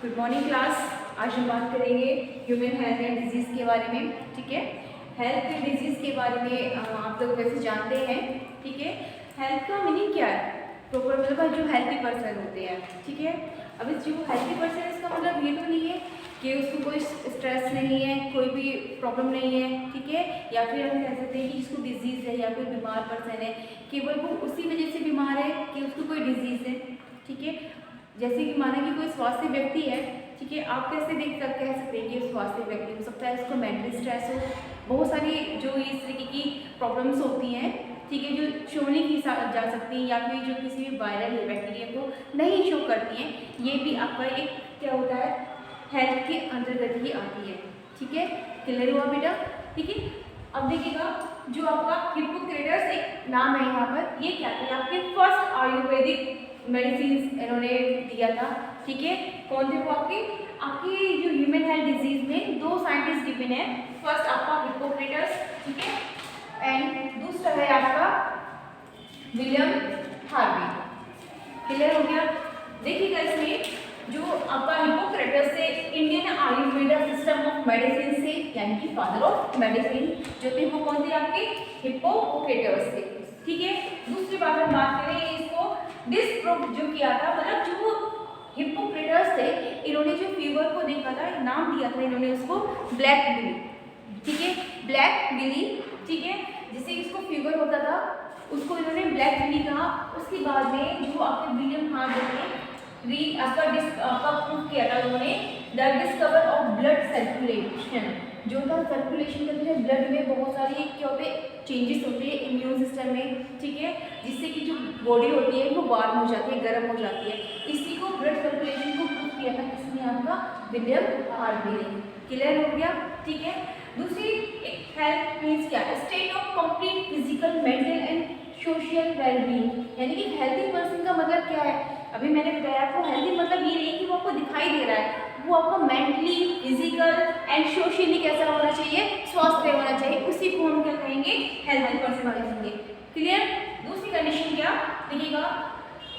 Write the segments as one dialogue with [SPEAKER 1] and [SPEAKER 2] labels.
[SPEAKER 1] Good morning class. आज हम बात करेंगे ह्यूमन हेल्थ एंड डिजीज़ के बारे में। ठीक है, हेल्थ एंड डिजीज़ के बारे में आप लोग वैसे जानते हैं। ठीक है, हेल्थ का मीनिंग क्या है? प्रॉपर मतलब जो हेल्थी पर्सन होते हैं। ठीक है, अब इस जो हेल्थी पर्सन है इसका मतलब ये तो नहीं है कि उसको कोई स्ट्रेस नहीं है, कोई भी प्रॉब्लम नहीं है। ठीक है, या फिर हम कह सकते हैं कि जिसको डिजीज़ है या कोई बीमार पर्सन है, केवल वो उसी वजह से बीमार है कि उसको कोई डिजीज़ है। ठीक है, जैसे कि माना कि कोई स्वास्थ्य व्यक्ति है। ठीक है, आप कैसे कह सकते हैं कि स्वास्थ्य व्यक्ति हो सकता है उसको मेंटल स्ट्रेस हो, बहुत सारी जो इस तरीके की प्रॉब्लम्स होती हैं। ठीक है, जो शो नहीं की जा सकती हैं या फिर जो किसी भी वायरल बैक्टीरिया को नहीं शो करती हैं, ये भी आपका एक क्या होता है, हेल्थ के अंतर्गत ही आती है। ठीक है, क्लियर हुआ बेटा? ठीक है, अब देखिएगा जो आपका हिप्पोक्रेटस एक नाम है यहाँ पर, ये क्या थे आपके फर्स्ट आयुर्वेदिक मेडिसिन इन्होंने दिया था। ठीक है, कौन थे वो आपके जो ह्यूमन हेल्थ डिजीज में दो साइंटिस्ट गिवन है। फर्स्ट आपका हिप्पोक्रेटस, ठीक है, एंड दूसरा है आपका विलियम हार्वी। क्लियर हो गया? देखिएगा इसमें जो आपका हिप्पोक्रेटस से Indian Ayurveda system of medicine से, यानी कि फादर ऑफ मेडिसिन जो थे वो कौन थे आपके हिप्पोक्रेटस थे। ठीक है, दूसरी बात हम बात करें इसको डिस्प्रूव जो किया था, मतलब जो हिप्पोक्रेटस थे इन्होंने जो फीवर को देखा था, नाम दिया था इन्होंने उसको ब्लैक बिली। ठीक है, ब्लैक बिली। ठीक है, जिससे इसको फीवर होता था उसको इन्होंने ब्लैक बिली कहा। उसके बाद में जो आपके विलियम हार्वी ने आपका प्रूव किया था उन्होंने the discover of blood circulation, जो था सर्कुलेशन करते हैं ब्लड में बहुत सारी क्या होते हैं चेंजेस होते हैं इम्यून सिस्टम में। ठीक है, जिससे कि जो बॉडी होती है वो वार्म हो जाती है, गर्म हो जाती है। इसी को ब्लड सर्कुलेशन को प्रूव किया था किसने? आपका विलियम हार्वी ने। क्लियर हो गया? ठीक है, दूसरी हेल्थ मीन्स क्या? State of complete physical, mental and social wellbeing, यानी कि हेल्थी पर्सन का मतलब क्या है? अभी मैंने बताया आपको हेल्थी मतलब ये नहीं कि वो आपको दिखाई दे रहा है, वो आपका मेंटली, फिजिकल एंड सोशली कैसा होना चाहिए? स्वस्थ होना चाहिए। उसी को हम क्या कहेंगे? हेल्थी पर्सन कहेंगे। क्लियर? दूसरी कंडीशन क्या देखिएगा,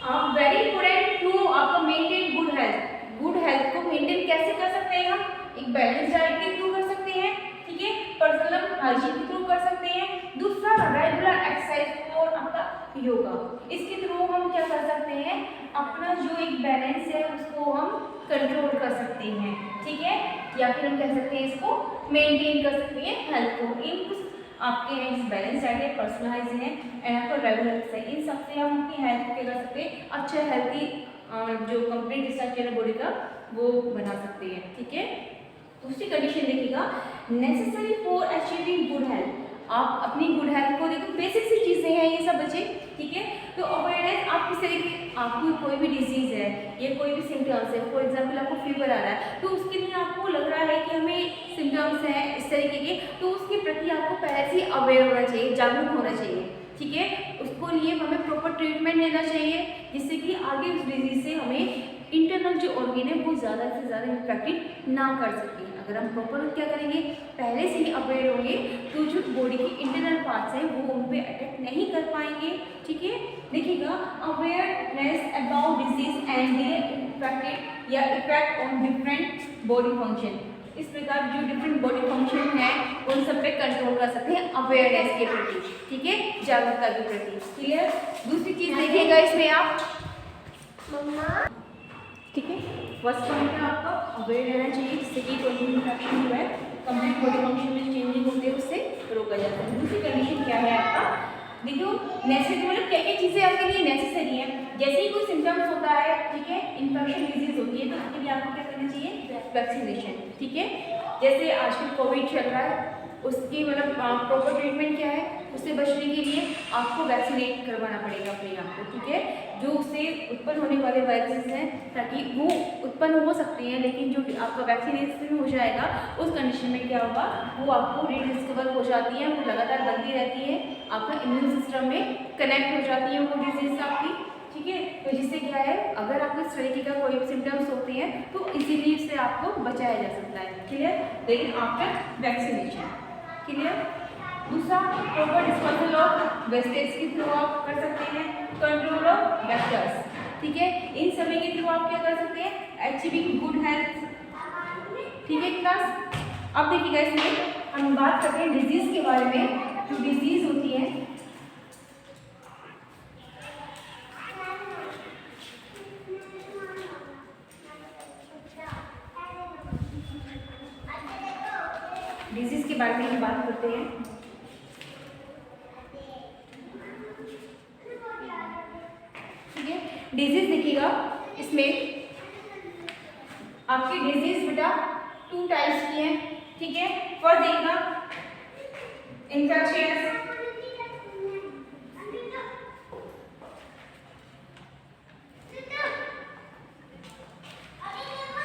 [SPEAKER 1] आप वेरी इंपोर्टेंट टू आपका maintain good health. Good health को मेंटेन कैसे कर सकते हैं हम? एक बैलेंस डाइट के थ्रू कर सकते हैं। ठीक है, पर्सनल हाइजीन के थ्रू कर सकते हैं। दूसरा रेगुलर एक्सरसाइज और आपका योगा, इसके थ्रू हम क्या कर सकते हैं? अपना जो एक बैलेंस है उसको हम कंट्रोल कर सकते हैं। ठीक है, या फिर हम कह सकते हैं इसको मेंटेन कर सकते हैं हेल्थ को। इन कुछ आपके बैलेंस डाइट है, पर्सनल हाइजीन है एंड आपका रेगुलर एक्सरसाइज, इन सबसे हम अपनी हेल्थ को क्या कर सकते हैं? अच्छा हेल्थी जो कंप्लीट स्ट्रक्चर है बॉडी का वो बना सकते हैं। ठीक है, दूसरी कंडीशन देखिएगा, necessary for achieving good health. आप अपनी गुड हेल्थ को देखो, बेसिक सी चीज़ें हैं ये सब बच्चे। ठीक है, तो अवेयरनेस आप किस तरीके, आपको कोई भी डिजीज़ है या कोई भी सिम्टम्स है, फॉर एग्जांपल आपको फीवर आ रहा है, तो उसके लिए आपको लग रहा है कि हमें सिम्टम्स हैं इस तरीके के, तो उसके प्रति आपको पहले से अवेयर होना चाहिए, जागरूक होना चाहिए। ठीक है, उसको लिए हमें प्रॉपर ट्रीटमेंट लेना चाहिए, जिससे कि आगे उस डिजीज से हमें इंटरनल जो ऑर्गेन है वो ज़्यादा से ज़्यादा इन्फेक्टेड ना कर सकें। अगर हम प्रॉपर क्या करेंगे, पहले से ही अवेयर होंगे, तो जो बॉडी के इंटरनल पार्ट्स हैं वो उन पर अटैक नहीं कर पाएंगे। ठीक है, देखिएगा, awareness about disease and their infected या effect on different body function, इस प्रकार जो डिफरेंट बॉडी फंक्शन है उन सब पे कंट्रोल कर सकते हैं अवेयरनेस के प्रति। ठीक है, जागरूकता के प्रति। क्लियर? दूसरी चीज देखिएगा इसमें आप मम्मा, ठीक है, फर्स्ट पॉइंट है आपका अवेयर रहना चाहिए, जिससे कि कोई भी इन्फेक्शन जो है कंप्लीट बॉडी फंक्शन में चेंजिंग होते हैं उससे रोका जाता है। दूसरी कंडीशन क्या है आपका, देखो नेसेसरी मतलब क्या क्या चीज़ें आपके लिए नेसेसरी हैं। जैसे ही कोई सिम्टम्स होता है, ठीक है, इन्फेक्शन डिजीज होती है, तो उसके लिए आपको क्या करना चाहिए? वैक्सीनेशन। ठीक है, जैसे आजकल कोविड चल रहा है, उसकी मतलब प्रॉपर ट्रीटमेंट क्या है? उससे बचने के लिए आपको वैक्सीनेट करवाना पड़ेगा अपने आप को। ठीक है, जो उससे उत्पन्न होने वाले वायरसेस हैं, ताकि वो उत्पन्न हो सकते हैं, लेकिन जो आपका वैक्सीनेशन हो जाएगा उस कंडीशन में क्या होगा, वो आपको रिडिस्कवर हो जाती है, वो लगातार बनती रहती है, आपका इम्यून सिस्टम में कनेक्ट हो जाती है वो डिजीज आपकी। ठीक है, तो जिससे क्या है, अगर आपको इस तरीके का कोई सिम्टम्स होते हैं तो इजीली इससे आपको बचाया जा सकता है। क्लियर? लेकिन आफ्टर वैक्सीनेशन। क्लियर? दूसरा, प्रॉपर डिस्पोजल ऑफ वेस्टेज के थ्रू आप कर सकते हैं, कंट्रोल ऑफ वेक्टर्स। ठीक है। इन सभी के थ्रू आप क्या कर सकते हैं, अचीविंग गुड हेल्थ। ठीक है क्लास, अब देखिएगा इसमें हम बात करते हैं डिजीज के बारे में। जो डिजीज होती है, डिजीज के बारे में हम बात करते हैं। ठीक है, डिजीज देखिएगा इसमें आपकी डिजीज बेटा 2 टाइप्स की है। ठीक है, फर्स्ट देखिएगा इन्फेक्शियस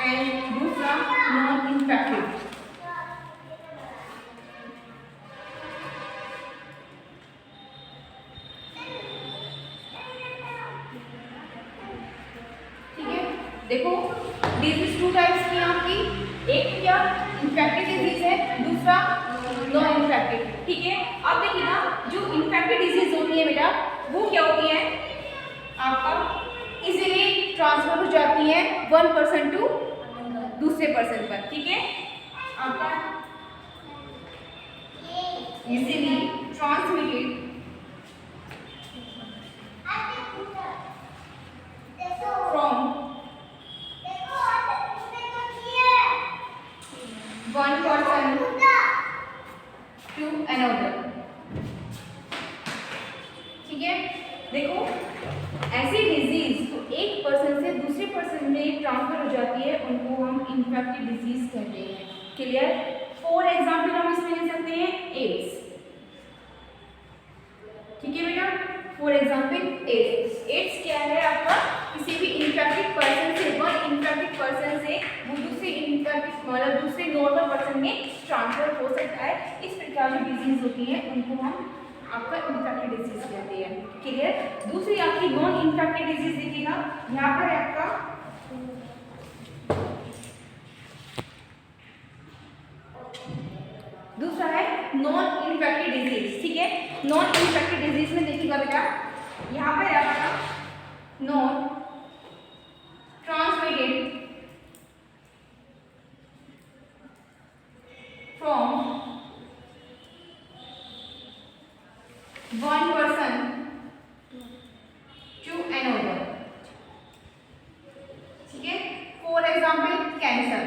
[SPEAKER 1] एंड दूसरा नॉन इन्फेक्टिव। देखो डिजीज 2 टाइप्स की आपकी, एक क्या इन्फेक्टेड डिजीज है, दूसरा नॉन इन्फेक्टेड। ठीक है, अब देखिएगा जो इन्फेक्टेड डिजीज होती है बेटा वो क्या होती है, आपका इजीली ट्रांसफर हो जाती है 1 पर्सन टू दूसरे पर्सन पर। ठीक है, आपका easily transmitted from one person to another। ठीक है, देखो ऐसी डिजीज तो एक पर्सन से दूसरे पर्सन में ट्रांसफर हो जाती है, उनको हम इन्फेक्टिव डिजीज कहते हैं। क्लियर? फॉर एग्जाम्पल हम इसमें ले सकते हैं एड्स। ठीक है बेटा, फॉर एग्जाम्पल एड्स। एड्स क्या है आपका, किसी भी इन्फेक्टेड पर्सन से, वन इन्फेक्टेड पर्सन से वो दूसरे इन्फेक्टेड मतलब दूसरे नॉर्मल पर्सन में ट्रांसफर हो सकता है। इस प्रकार जो डिजीज होती है उनको हम आपका इन्फेक्टेड डिजीज कहते हैं। क्लियर? दूसरी आपकी नॉन इन्फेक्टेड डिजीज देखिएगा, यहाँ पर आपका दूसरा है नॉन इन्फेक्टेड डिजीज। ठीक है, नॉन इन्फेक्टेड डिजीज में देखिएगा बेटा, यहाँ पर आपका non transmitted from one person to another। ठीक है, for example cancer.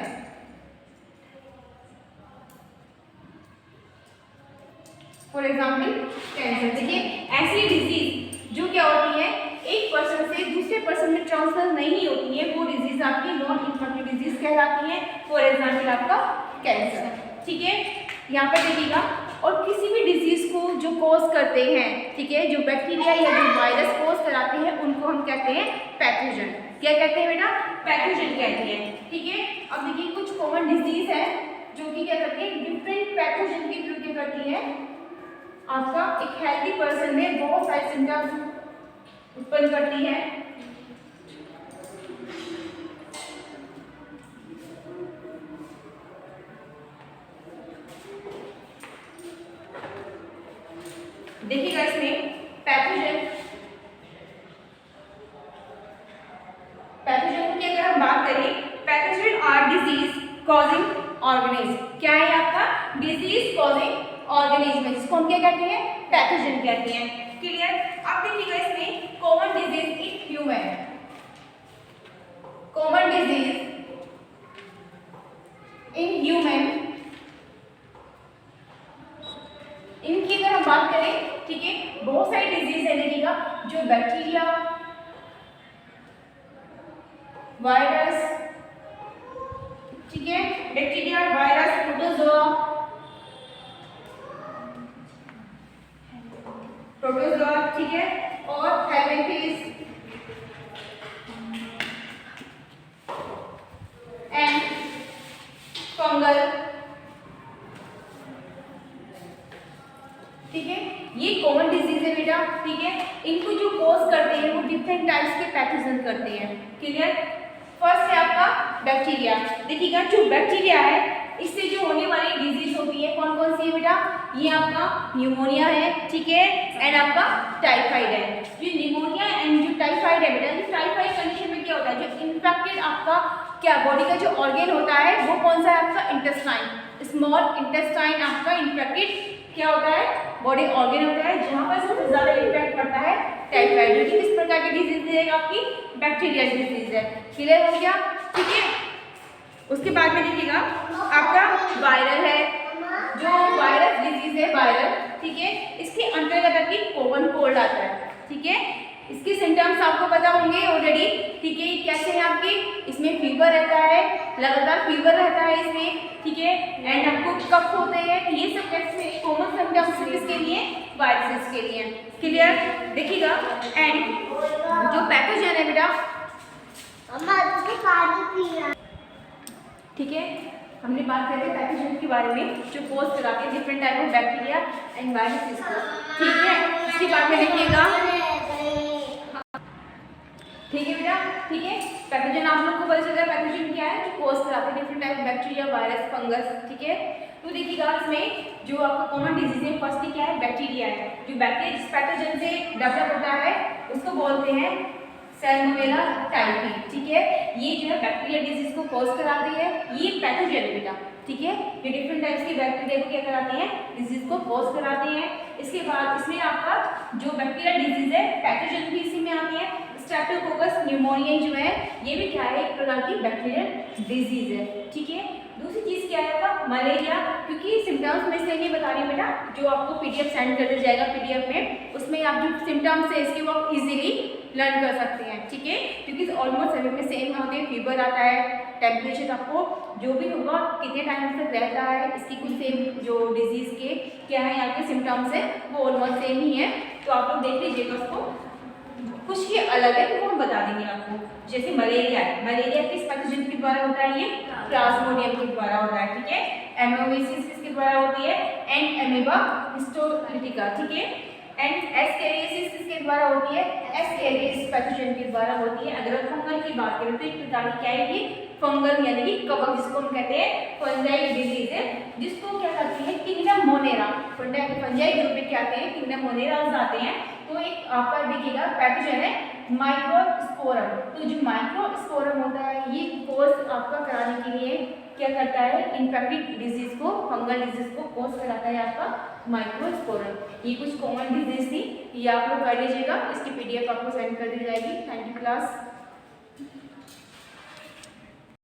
[SPEAKER 1] For example cancer. देखिए ऐसी डिजीज जो क्या होती है, एक पर्सन से दूसरे पर्सन में ट्रांसफर नहीं होती है, वो डिजीज आपकी नॉन इन्फेक्टिव डिजीज कहलाती है। फॉर एग्जाम्पल आपका कैंसर। ठीक है, यहाँ पर देखिएगा, और किसी भी डिजीज को जो कॉज करते हैं, ठीक है, जो बैक्टीरिया या जो वायरस कॉज कराते हैं उनको हम कहते हैं पैथोजन। क्या कहते हैं बेटा? पैथोजन कहते हैं। ठीक है, अब देखिए कुछ कॉमन डिजीज है जो कि क्या करती है, डिफरेंट पैथोजन के थ्रू क्या करती है, आपका एक हेल्थी पर्सन में बहुत सारे सिम्टम्स उत्पन्न करती है। देखिएगा इसमें पैथोजन की अगर हम बात करें, pathogen are disease causing organism. क्या है आपका? डिजीज कॉजिंग ऑर्गेनिज्म, जिसको हम क्या कहते हैं? पैथोजन कहते हैं। क्लियर? अब देखिएगा इसमें common disease in human, common disease in human, इनकी अगर हम बात करें, ठीक है, बहुत सारी डिजीज है। देखिएगा जो बैक्टीरिया, वायरस, ठीक है, बैक्टीरिया, वायरस, प्रोटोजोआ, ठीक है, और हेल्मिन्थेस एंड फंगल। ठीक है, ये कॉमन डिजीज है बेटा। ठीक है, इनको जो कॉज करते हैं वो डिफरेंट टाइप्स के पैथोजन करते हैं। क्लियर? फर्स्ट है आपका बैक्टीरिया। देखिएगा जो बैक्टीरिया है इससे जो होने वाली डिजीज होती है कौन कौन सी है बेटा? ये आपका न्यूमोनिया है, ठीक है, एंड आपका टाइफाइड है। जो न्यूमोनिया एंड जो टाइफाइड है बेटा, इस टाइफाइड कंडीशन में क्या होता है, जो इन्फेक्टेड आपका क्या बॉडी का जो ऑर्गन होता है वो कौन सा है आपका? इंटेस्टाइन, स्मॉल इंटेस्टाइन आपका इन्फेक्टेड क्या होता है? बॉडी ऑर्गन होता है, जहाँ पर सबसे ज्यादा इफेक्ट पड़ता है टाइफाइड, जो कि किस प्रकार की डिजीज है? आपकी बैक्टीरियल डिजीज है। क्लियर हो गया? ठीक है। उसके बाद में देखिएगा आपका वायरल है, जो वायरस डिजीज है वायरल, ठीक है, इसके अंतर्गत आपकी कॉमन कोल्ड आता है, ठीक है। इसके सिम्टम्स आपको पता होंगे ऑलरेडी, ठीक है। कैसे है आपकी? इसमें फीवर रहता है, लगातार फीवर रहता है इसमें, ठीक है, एंड आपको कफ होते हैं। ये सब कैसे कॉमन सिम्टम्स किसके लिए? वायरसेस के लिए। क्लियर? देखिएगा एंड जो पैथोजन है बेटा, ठीक है, हमने बात करी पैथोजन के बारे में जो कोज कराते हैं different type of bacteria and viruses को, ठीक है। इसके बाद में देखिएगा, ठीक है बेटा, ठीक है। पैथोजन आप लोग को पता चल रहा है पैथोजन क्या है? जो कोज कराते हैं different type of bacteria, virus, fungus, ठीक है। तो देखिएगा इसमें जो आपका कॉमन डिजीज है फर्स्टली क्या है? बैक्टीरिया है। जो बैक्टीरिया जिस पैथोजन से डेवलप होता है उसको बोलते हैं सैल्मोनेला टाइफी, ठीक है। ये जो है बैक्टीरिया डिजीज को कॉज कराती है, ये पैथोजन है बेटा, ठीक है। ये डिफरेंट टाइप्स की बैक्टीरिया को क्या कराते हैं? डिजीज को कॉज कराते हैं। इसके बाद इसमें आपका जो बैक्टीरिया डिजीज है पैथोजन भी इसी में आती है। स्ट्रेप्टोकोकस न्यूमोनिया जो है ये भी क्या है? एक प्रकार की बैक्टीरियल डिजीज है, ठीक है। दूसरी चीज क्या है आपका? मलेरिया, क्योंकि सिम्टम्स में इसलिए नहीं बता रही हूँ बेटा, जो आपको पीडीएफ सेंड कर दिया जाएगा पीडीएफ में, उसमें आप जो सिम्टम्स है इसके वो आप इजीली लर्न कर सकते हैं, ठीक है। क्योंकि ऑलमोस्ट सभी में सेम होते हैं, फीवर आता है, टेम्परेचर आपको जो भी होगा कितने टाइम तक रहता है, इसकी कुछ सेम जो डिजीज के क्या है यहाँ के सिम्टम्स है वो ऑलमोस्ट सेम ही है। तो आप लोग देख लीजिएगा उसको, कुछ ही अलग है तो वो हम बता देंगे आपको। जैसे मलेरिया है, मलेरिया किस पैथोजन के द्वारा होता है? ये प्लाज्मोडियम के द्वारा होता है, ठीक है। एमोविसिस किसके द्वारा होती है? एंड अमीबा हिस्टोलिटिका, ठीक है। एंड एस्केरियोसिस किसके द्वारा होती है? एस्केरियोसिस पैथोजन के द्वारा होती है। अगर फंगल की बात करें तो एक प्रकार की क्या है ये? फंगल यानी कि कवक, जिसको हम कहते हैं फंजाई डिजीज है, जिसको क्या कहते हैं? Kingdom Monera. फंजाई ग्रुप में क्या आते हैं? किंगडम मोनेरा आते हैं। तो एक आपका देखिएगा पैथोजन है माइक्रोस्पोरम। तो जो माइक्रोस्पोरम होता है ये कोर्स आपका कराने के लिए क्या करता है? इन्फेक्टेड डिजीज को, फंगल डिजीज को कोर्स कराता है आपका माइक्रोस्पोरम। ये कुछ कॉमन डिजीज थी, ये आप लोग कर लीजिएगा, इसकी पीडीएफ आपको सेंड कर दी जाएगी। Thank you class.